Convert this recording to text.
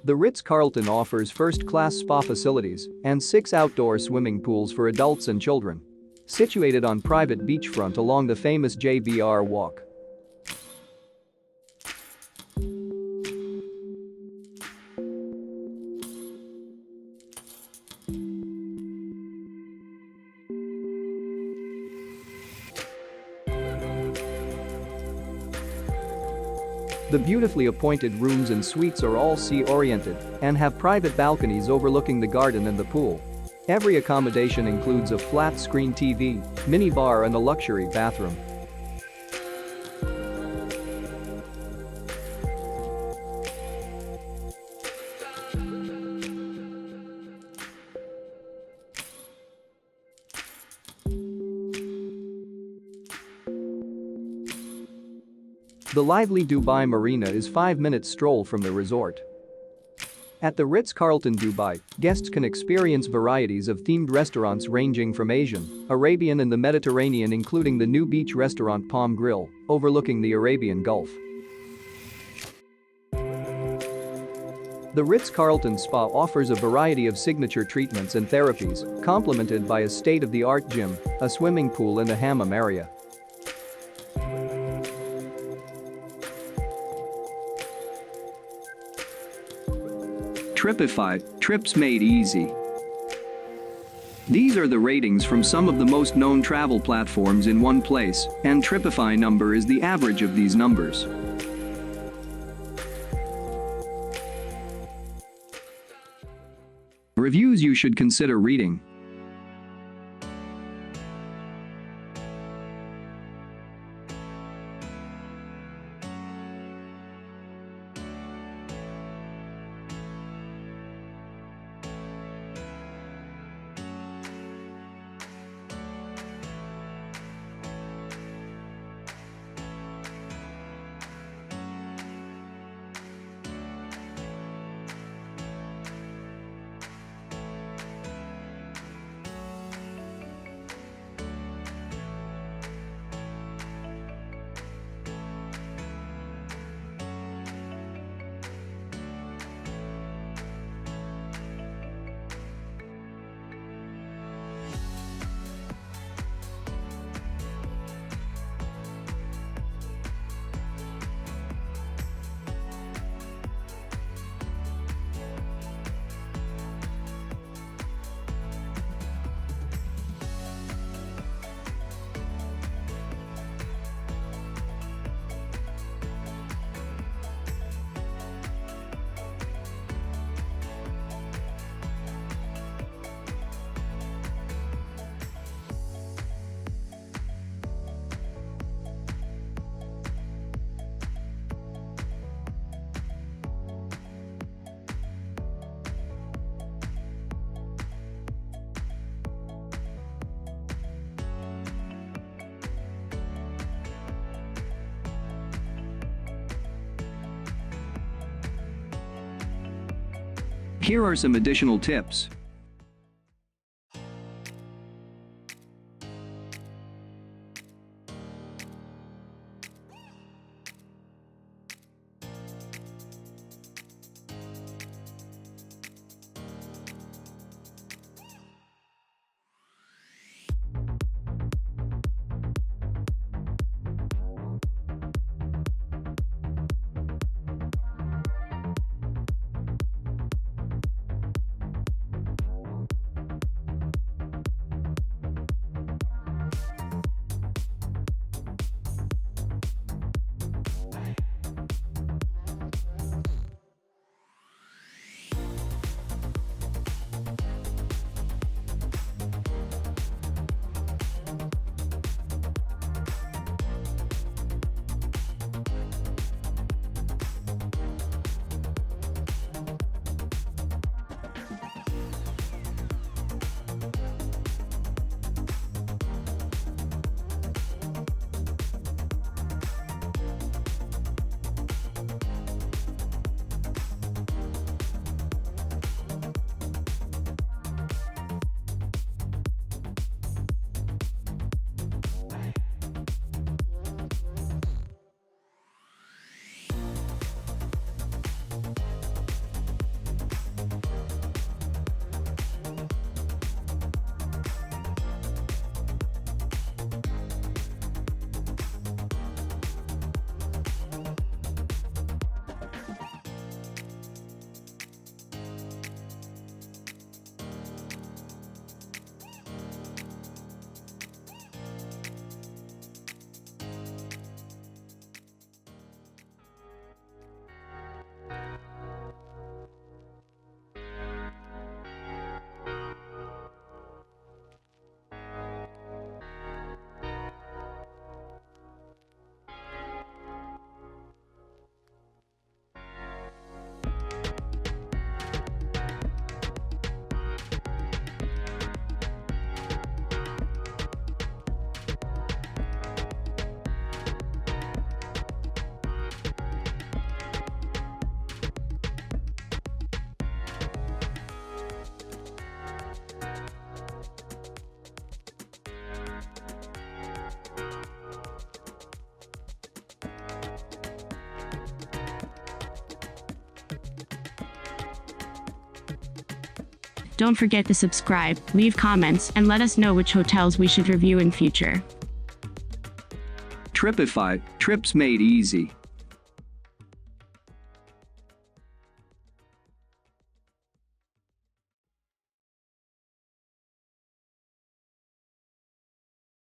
The Ritz-Carlton offers first-class spa facilities and 6 outdoor swimming pools for adults and children. Situated on private beachfront along the famous JBR Walk. The beautifully appointed rooms and suites are all sea-oriented and have private balconies overlooking the garden and the pool. Every accommodation includes a flat-screen TV, mini bar and a luxury bathroom. The lively Dubai Marina is 5-minute stroll from the resort. At the Ritz-Carlton Dubai, guests can experience varieties of themed restaurants ranging from Asian, Arabian and the Mediterranean, including the new beach restaurant Palm Grill, overlooking the Arabian Gulf. The Ritz-Carlton Spa offers a variety of signature treatments and therapies, complemented by a state-of-the-art gym, a swimming pool and a hammam area. Tripeefy, trips made easy. These are the ratings from some of the most known travel platforms in one place, and Tripeefy number is the average of these numbers. Reviews you should consider reading. Here are some additional tips. Don't forget to subscribe, leave comments, and let us know which hotels we should review in future. Tripeefy, trips made easy.